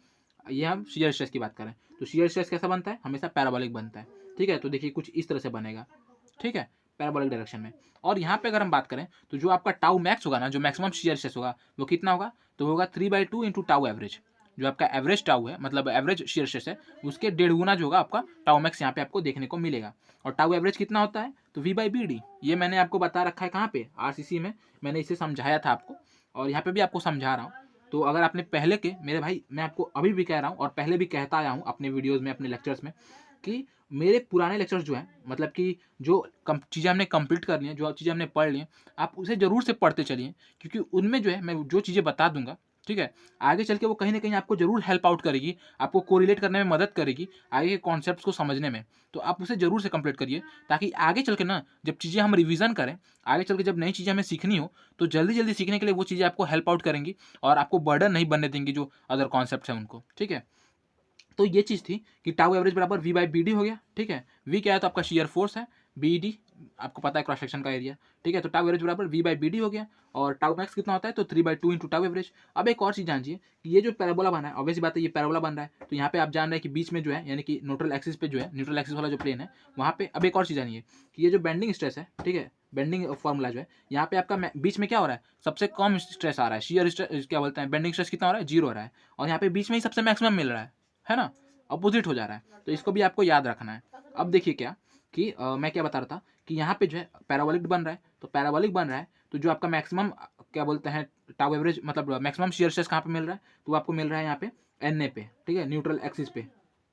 ये हम शियर स्ट्रेस की बात करें तो शियर स्ट्रेस कैसा बनता है, हमेशा पैराबोलिक बनता है, ठीक है। तो देखिए कुछ इस तरह से बनेगा, ठीक है, पैराबोलिक डायरेक्शन में। और यहाँ पे अगर हम बात करें तो जो आपका टाउ मैक्स होगा ना, जो मैक्सिमम शियर स्ट्रेस होगा वो कितना होगा, तो होगा 3/2 इंटू टाउ एवरेज। जो आपका एवरेज टाउ है, मतलब एवरेज शियर स्ट्रेस है, उसके 1.5 गुना जो होगा आपका टाउ मैक्स यहाँ पे आपको देखने को मिलेगा। और टाउ एवरेज कितना होता है, तो V/BD। ये मैंने आपको बता रखा है कहाँ पे, RCC में मैंने इसे समझाया था आपको, और यहाँ पे भी आपको समझा रहा हूँ। तो अगर आपने पहले के, मेरे भाई मैं आपको अभी भी कह रहा हूँ और पहले भी कहता आया हूँ अपने वीडियोज़ में, अपने लेक्चर्स में, कि मेरे पुराने लेक्चर्स जो हैं, मतलब कि जो चीज़ें हमने कंप्लीट कर ली हैं, जो चीज़ें हमने पढ़ ली हैं, आप उसे ज़रूर से पढ़ते चलिए, क्योंकि उनमें जो है मैं जो चीज़ें बता दूंगा, ठीक है, आगे चल के वो कहीं ना कहीं आपको जरूर हेल्प आउट करेगी, आपको कोरिलेट करने में मदद करेगी, आगे के कॉन्सेप्ट्स को समझने में। तो आप उसे जरूर से कंप्लीट करिए, ताकि आगे चल के ना जब चीज़ें हम रिवीजन करें, आगे चल के जब नई चीज़ें हमें सीखनी हो, तो जल्दी जल्दी सीखने के लिए वो चीज़ें आपको हेल्प आउट करेंगी और आपको बर्डन नहीं बनने देंगी जो अदर कॉन्सेप्ट हैं उनको, ठीक है। तो ये चीज़ थी कि टाउ एवरेज बराबर V/BD हो गया, ठीक है। V क्या है, तो आपका शियर फोर्स है, BD आपको पता है क्रॉस सेक्शन का एरिया, ठीक है। तो टाउ एवरेज बराबर V/BD हो गया, और टाउ मैक्स कितना होता है, तो 3/2 इंटू टाउ एवरेज। अब एक और चीज़ जानिए कि ये जो पैराबोला बना है, ऑब्वियसली बात है ये पैराबोला बन रहा है, तो यहाँ पे आप जान रहे हैं कि बीच में जो है, यानी कि न्यूट्रल एक्सिस पे जो है, न्यूट्रल एक्सिस वाला जो प्लेन है वहाँ पे। अब एक और चीज़ जानिए कि ये जो बेंडिंग स्ट्रेस है, ठीक है, बेंडिंग फॉर्मूला जो है, यहाँ पे आपका बीच में क्या हो रहा है, सबसे कम स्ट्रेस आ रहा है, शियर स्ट्रेस क्या बोलते हैं, बेंडिंग स्ट्रेस कितना हो रहा है, 0 हो रहा है, और यहाँ पे बीच में ही सबसे मैक्सिमम मिल रहा है ना, अपोजिट हो जा रहा है। तो इसको भी आपको याद रखना है। अब देखिए क्या कि मैं क्या बता रहा था कि यहाँ पे जो है पैराबोलिक बन रहा है, तो पैराबोलिक बन रहा है तो जो आपका मैक्सिमम क्या बोलते हैं टाउ एवरेज, मतलब मैक्सिमम शियर स्ट्रेस कहाँ पे मिल रहा है, तो आपको मिल रहा है यहाँ पे NA पे, ठीक है, न्यूट्रल एक्सिस पे,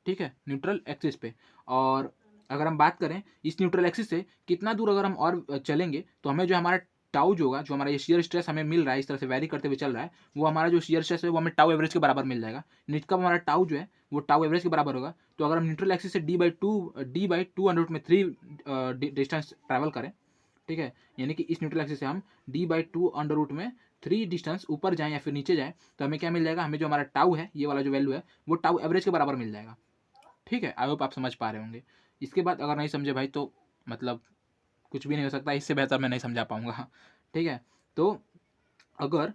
ठीक है, न्यूट्रल एक्सिस पे। और अगर हम बात करें इस न्यूट्रल एक्सिस से कितना दूर अगर हम और चलेंगे, तो हमें जो हमारा टाउ जो होगा, जो हमारा ये शियर स्ट्रेस हमें मिल रहा है, इस तरह से वैरी करते हुए चल रहा है, वो हमारा जो शियर स्ट्रेस है वो हमें टाउ एवरेज के बराबर मिल जाएगा। निकम हमारा टाउ जो है वो टाउ एवरेज के बराबर होगा। तो अगर हम न्यूट्रल एक्सिस से D/2 डिस्टेंस ट्रैवल करें, ठीक है, यानी कि इस न्यूट्रल एक्सिस से हम D/2 डिस्टेंस ऊपर जाएं या फिर नीचे जाएं, तो हमें क्या मिल जाएगा, हमें जो हमारा टाउ है, ये वाला जो वैल्यू है, वो टाउ एवरेज के बराबर मिल जाएगा, ठीक है। आई होप आप समझ पा रहे होंगे। इसके बाद अगर नहीं समझे भाई तो मतलब कुछ भी नहीं हो सकता, इससे बेहतर मैं नहीं समझा पाऊंगा, ठीक है। तो अगर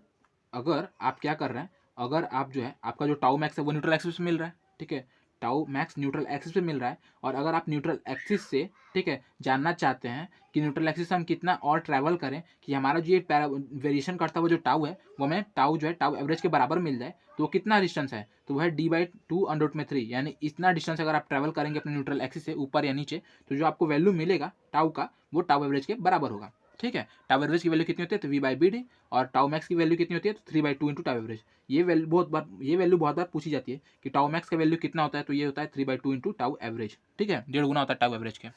अगर आप क्या कर रहे हैं, अगर आप जो है आपका जो टाउ मैक्स है वो न्यूट्रल एक्सिस पे मिल रहा है, ठीक है, टाउ मैक्स न्यूट्रल एक्सिस पे मिल रहा है, और अगर आप न्यूट्रल एक्सिस से, ठीक है, जानना चाहते हैं कि न्यूट्रल एक्सिस से हम कितना और ट्रैवल करें कि हमारा जो ये वेरिएशन करता हुआ जो टाउ है वो हमें टाउ जो है टाउ एवरेज के बराबर मिल जाए, तो वो कितना डिस्टेंस है, तो वो है D/2 यानी इतना डिस्टेंस अगर आप ट्रैवल करेंगे अपने न्यूट्रल एक्सिस से ऊपर या नीचे, तो जो आपको वैल्यू मिलेगा टाउ का, वो टाउ एवरेज के बराबर होगा, ठीक है। टाउ एवरेज की वैल्यू कितनी होती है, तो V/BD, और टाउ मैक्स की वैल्यू कितनी होती है, तो 3/2 इंटू टाउ एवरेज। ये वैल्यू बहुत बार पूछी जाती है कि टाउ मैक्स का वैल्यू कितना होता है, तो ये होता है 3/2 इंटू टाउ एवरेज, ठीक है, 1.5 गुना होता है टाउ एवरेज के।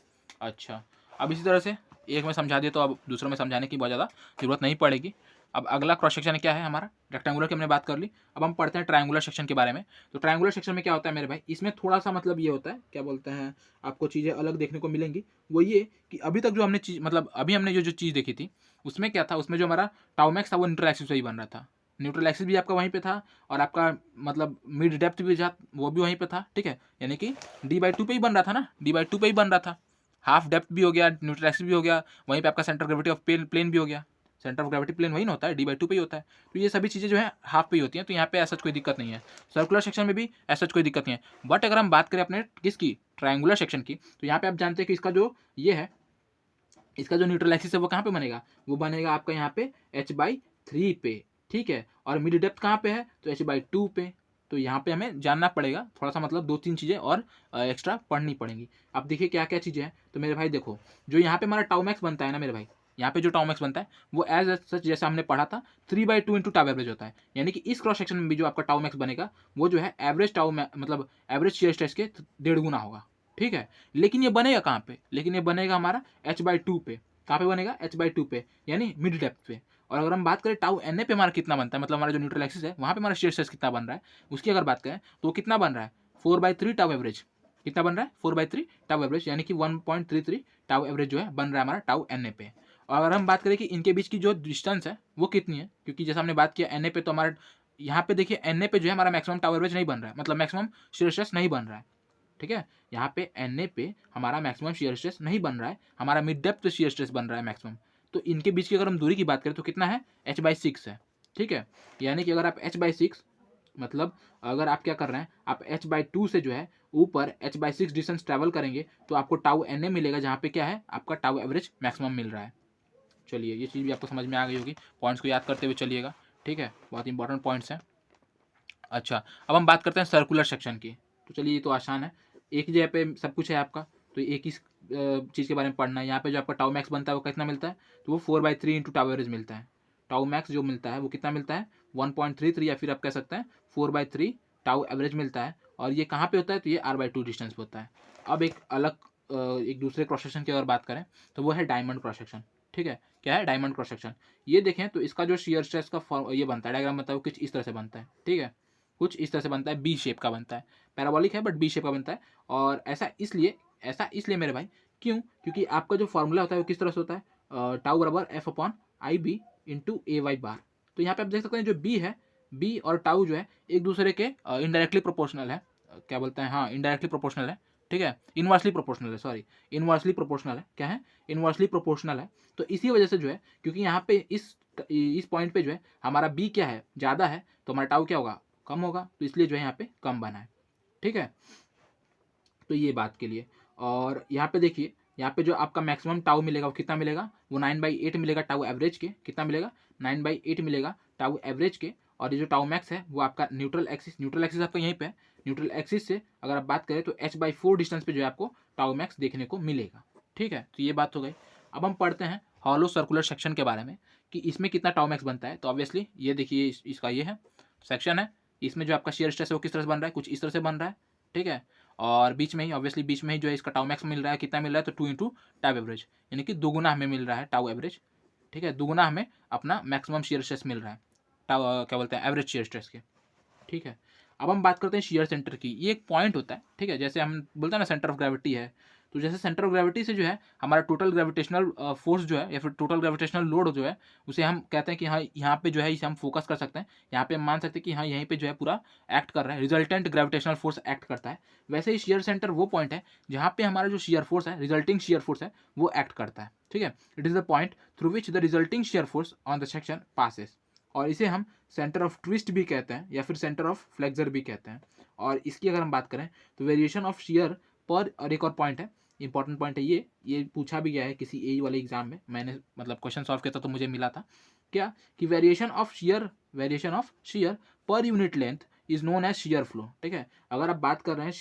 अच्छा, अब इसी तरह से एक में समझा दिया तो अब दूसरों में समझाने की बहुत ज़्यादा जरूरत नहीं पड़ेगी। अब अगला क्रॉस सेक्शन क्या है हमारा, रेक्टेंगुलर की हमने बात कर ली, अब हम पढ़ते हैं ट्रायंगुलर सेक्शन के बारे में। तो ट्रायंगुलर सेक्शन में क्या होता है मेरे भाई, इसमें थोड़ा सा मतलब ये होता है, क्या बोलते हैं, आपको चीज़ें अलग देखने को मिलेंगी। वो ये कि अभी तक जो हमने चीज़, मतलब अभी हमने जो चीज़ देखी थी, उसमें क्या था, उसमें जो हमारा टाउ मैक्स था वो न्यूट्रल एक्सिस पे ही बन रहा था, न्यूट्रल एक्सिस भी आपका वहीं पे था, और आपका मतलब मिड डेप्थ भी था वो भी वहीं पे था, ठीक है, यानी कि D/2 पे ही बन रहा था ना, D/2 पे ही बन रहा था। हाफ डेप्थ भी हो गया, न्यूट्रल एक्सिस भी हो गया, वहीं पे आपका सेंटर ग्रेविटी ऑफ प्लेन भी हो गया। सेंटर ऑफ ग्रेविटी प्लेन वही ना होता है, D/2 पे ही होता है। तो ये सभी चीज़ें जो है हाफ पे ही होती हैं, तो यहाँ पे ऐसा कोई दिक्कत नहीं है। सर्कुलर सेक्शन में भी ऐसा कोई दिक्कत नहीं है। बट अगर हम बात करें अपने किसकी, ट्रायंगुलर सेक्शन की, तो यहाँ पे आप जानते हैं कि इसका जो ये है, इसका जो न्यूट्रल एक्सिस है वो कहाँ पे बनेगा, वो बनेगा आपका यहाँ पे H/3 पे, ठीक है, और मिड डेप्थ कहाँ पे है, तो H/2 पे। तो यहाँ पे हमें जानना पड़ेगा थोड़ा सा, मतलब 2-3 चीज़ें और एक्स्ट्रा पढ़नी पड़ेंगी। अब देखिए क्या क्या चीज़ें हैं, तो मेरे भाई देखो, जो यहाँ पे हमारा टाउ मैक्स बनता है ना मेरे भाई, यहाँ पे जो टाउ मैक्स बनता है वो एज सच जैसा हमने पढ़ा था 3/2 इंटू टाउ एवरेज होता है, यानी कि इस क्रॉस सेक्शन में भी जो आपका टाउ मैक्स बनेगा वो जो है एवरेज टाउ मतलब एवरेज शियर स्ट्रेस के 1.5 गुना होगा, ठीक है। लेकिन ये बनेगा कहाँ पे, लेकिन ये बनेगा हमारा H/2 पे। कहाँ पे बनेगा, H/2 पे, यानी मिड डेप्थ पे। और अगर हम बात करें टाउ NA पे हमारा कितना बनता है, मतलब हमारा जो न्यूट्रल एक्सिस है वहाँ पे हमारा शियर स्ट्रेस कितना बन रहा है, उसकी अगर बात करें तो वो कितना बन रहा है, 4/3 टाउ एवरेज। कितना बन रहा है, 4/3 टाउ एवरेज, यानी कि 1.33 टाउ एवरेज जो है बन रहा है हमारा टाउ NA पे। और अगर हम बात करें कि इनके बीच की जो डिस्टेंस है वो कितनी है, क्योंकि जैसा हमने बात किया NA पे, तो हमारा यहाँ पे देखिए NA पे जो है हमारा मैक्सिमम टाउ एवरेज नहीं बन रहा है, मतलब मैक्सिमम शियर स्ट्रेस नहीं बन रहा है, ठीक है। यहाँ पे NA पे हमारा मैक्सिमम शियर स्ट्रेस नहीं बन रहा है, हमारा मिड डेप्थ शियर स्ट्रेस बन रहा है मैक्सिमम। तो इनके बीच की अगर हम दूरी की बात करें तो कितना है, h/6 है, ठीक है। यानी कि अगर आप h/6 मतलब अगर आप क्या कर रहे हैं, आप h/2 से जो है ऊपर h/6 डिस्टेंस ट्रैवल करेंगे तो आपको टाउ NA मिलेगा, जहाँ पे क्या है आपका टाउ एवरेज मैक्सिमम मिल रहा है। चलिए ये चीज़ भी आपको समझ में आ गई होगी, पॉइंट्स को याद करते हुए चलिएगा, ठीक है, बहुत इंपॉर्टेंट पॉइंट्स हैं। अच्छा, अब हम बात करते हैं सर्कुलर सेक्शन की। तो चलिए ये तो आसान है, एक ही जगह पे सब कुछ है आपका, तो एक ही चीज़ के बारे में पढ़ना है। यहाँ पे जो आपका टाउ मैक्स बनता है वो कितना मिलता है, तो वो 4/3 इंटू टाउ एवरेज मिलता है। टाउ मैक्स जो मिलता है वो कितना मिलता है, 1.33, या फिर आप कह सकते हैं 4/3 टाउ एवरेज मिलता है। और ये कहाँ पे होता है, तो ये r/2 डिस्टेंस पे होता है। अब एक अलग एक दूसरे क्रॉस सेक्शन की अगर बात करें तो वो है डायमंड क्रॉस सेक्शन, ठीक है। क्या है, डायमंड क्रॉस सेक्शन। ये देखें तो इसका जो शियर स्ट्रेस का ये बनता है डायग्राम बनता है वो कुछ इस तरह से बनता है, ठीक है, कुछ इस तरह से बनता है, बी शेप का बनता है, पैराबोलिक है बट बी शेप का बनता है। और ऐसा इसलिए मेरे भाई, क्यों, क्योंकि आपका जो फॉर्मूला होता है वो किस तरह से होता है, टाउ बराबर F/IB इंटू AY बार। तो यहाँ पे आप देख सकते हैं जो बी है, बी और टाउ जो है एक दूसरे के इनडायरेक्टली प्रोपोर्शनल है, क्या बोलते हैं, हाँ इनडायरेक्टली प्रोपोर्शनल है, ठीक है, इनवर्सली प्रोपोर्शनल है, सॉरी इनवर्सली प्रोपोर्शनल है, क्या है, इनवर्सली प्रोपोर्शनल है। तो इसी वजह से जो है, क्योंकि यहाँ पे इस पॉइंट पे जो है हमारा बी क्या है, ज़्यादा है, तो हमारा टाउ क्या होगा, कम होगा, तो इसलिए जो है यहाँ पे कम बना है, ठीक है। तो ये बात के लिए। और यहाँ पे देखिए, यहाँ पे जो आपका मैक्सिमम टाउ मिलेगा वो कितना मिलेगा, वो 9/8 मिलेगा टाउ एवरेज के, कितना मिलेगा, 9/8 मिलेगा टाउ एवरेज के। और ये जो टाउ मैक्स है वो आपका न्यूट्रल एक्सिस आपका यहीं पे है, न्यूट्रल एक्सिस से अगर आप बात करें तो h/4 डिस्टेंस पे जो है आपको टाउ मैक्स देखने को मिलेगा, ठीक है। तो ये बात हो गई। अब हम पढ़ते हैं हॉलो सर्कुलर सेक्शन के बारे में कि इसमें कितना टाउ मैक्स बनता है। तो ऑब्वियसली ये देखिए इसका ये है सेक्शन है, इसमें जो आपका शेयर स्ट्रेस है वो किस तरह से बन रहा है, कुछ इस तरह से बन रहा है, ठीक है। और बीच में ही ऑब्वियसली बीच में ही जो है इसका टाउ मैक्स मिल रहा है, कितना मिल रहा है, तो 2 इंटू टाउ एवरेज, यानी कि दुगुना हमें मिल रहा है टाउ एवरेज, ठीक है, दुगुना हमें अपना मैक्सिमम शेयर स्ट्रेस मिल रहा है टाउ क्या बोलते हैं एवरेज शेयर स्ट्रेस के, ठीक है। अब हम बात करते हैं शेयर सेंटर की। ये एक पॉइंट होता है, ठीक है, जैसे हम बोलते हैं ना सेंटर ऑफ ग्रेविटी है, तो जैसे सेंटर ऑफ ग्रेविटी से जो है हमारा टोटल ग्रेविटेशनल फोर्स जो है या फिर टोटल ग्रेविटेशनल लोड जो है उसे हम कहते हैं कि हाँ यहाँ पे जो है इसे हम फोकस कर सकते हैं, यहाँ पे हम मान सकते हैं कि हाँ यहीं पे जो है पूरा एक्ट कर रहा है, रिजल्टेंट ग्रेविटेशनल फोर्स एक्ट करता है। वैसे ही शेयर सेंटर वो पॉइंट है जहाँ पे हमारा जो शेयर फोर्स है, रिजल्टिंग शेयर फोर्स है, वो एक्ट करता है, ठीक है। It is the point through which the resulting shear force on the section passes, और इसे हम सेंटर ऑफ ट्विस्ट भी कहते हैं या फिर सेंटर ऑफ फ्लेक्सर भी कहते हैं। और इसकी अगर हम बात करें तो वेरिएशन ऑफ शेयर पर, और एक और पॉइंट है, इंपॉर्टेंट पॉइंट है ये पूछा भी गया है किसी ए वाले एग्जाम में, मैंने मतलब क्वेश्चन सॉल्व किया था तो मुझे मिला था क्या, कि वेरिएशन ऑफ शेयर पर unit length is known as shear flow, ठीक है। अगर आप बात कर रहे हैं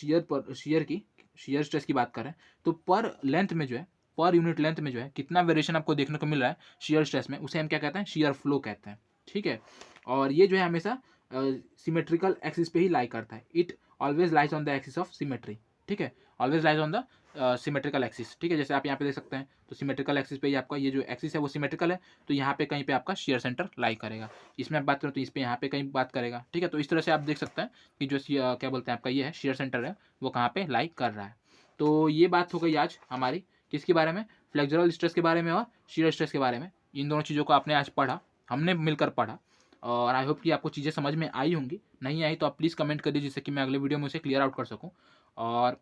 शेयर स्ट्रेस की बात कर रहे हैं तो पर लेंथ में जो है, पर यूनिट लेंथ में जो है कितना वेरिएशन आपको देखने को मिल रहा है शेयर स्ट्रेस में, उसे हम क्या कहते हैं, शेयर फ्लो कहते हैं, ठीक है। और ये जो है हमेशा सिमेट्रिकल एक्सिस पे ही लाई करता है, it always lies on the axis of symmetry, ठीक है, always lies on the symmetrical axis, ठीक है। जैसे आप यहाँ पे देख सकते हैं तो सिमेट्रिकल एक्सिस पे ही आपका ये जो एक्सिस है वो सिमेट्रिकल है, तो यहाँ पे कहीं पे आपका शेयर सेंटर लाई करेगा। इसमें आप बात करें तो इस पे यहाँ पे कहीं बात करेगा, ठीक है। तो इस तरह से आप देख सकते हैं कि जो क्या बोलते हैं आपका ये है शेयर सेंटर है वो कहाँ पे लाई कर रहा है। तो ये बात हो गई आज हमारी किसके बारे में, फ्लेक्सुरल स्ट्रेस के बारे में और शेयर स्ट्रेस के बारे में। इन दोनों चीज़ों को आपने आज पढ़ा, हमने मिलकर पढ़ा, और आई होप कि आपको चीज़ें समझ में आई होंगी। नहीं आई तो आप प्लीज़ कमेंट करिए जिससे कि मैं अगले वीडियो में उसे क्लियर आउट कर सकूं। और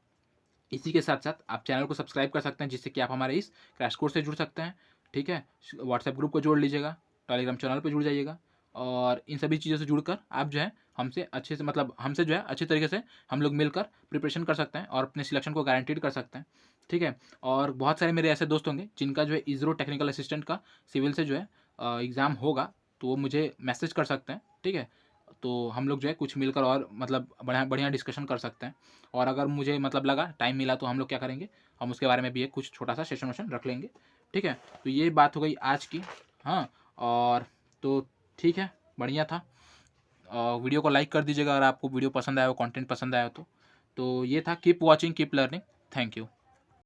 इसी के साथ साथ आप चैनल को सब्सक्राइब कर सकते हैं जिससे कि आप हमारे इस क्रैश कोर्स से जुड़ सकते हैं, ठीक है। व्हाट्सएप ग्रुप को जोड़ लीजिएगा, टेलीग्राम चैनल पर जुड़ जाइएगा, और इन सभी चीज़ों से जुड़कर आप जो है हमसे अच्छे से मतलब हमसे जो है अच्छे तरीके से हम लोग मिलकर प्रिपरेशन कर सकते हैं और अपने सिलेक्शन को गारंटीड कर सकते हैं, ठीक है। और बहुत सारे मेरे ऐसे दोस्त होंगे जिनका जो है इसरो टेक्निकल असिस्टेंट का सिविल से जो है एग्ज़ाम होगा, तो वो मुझे मैसेज कर सकते हैं, ठीक है। तो हम लोग जो है कुछ मिलकर और मतलब बढ़िया बढ़िया डिस्कशन कर सकते हैं। और अगर मुझे मतलब लगा टाइम मिला तो हम लोग क्या करेंगे, हम उसके बारे में भी एक कुछ छोटा सा सेशन वेशन रख लेंगे, ठीक है। तो ये बात हो गई आज की, हाँ। और तो ठीक है, बढ़िया था। वीडियो को लाइक कर दीजिएगा अगर आपको वीडियो पसंद आया हो, कंटेंट पसंद आया हो तो ये था। Keep watching, keep learning, thank you.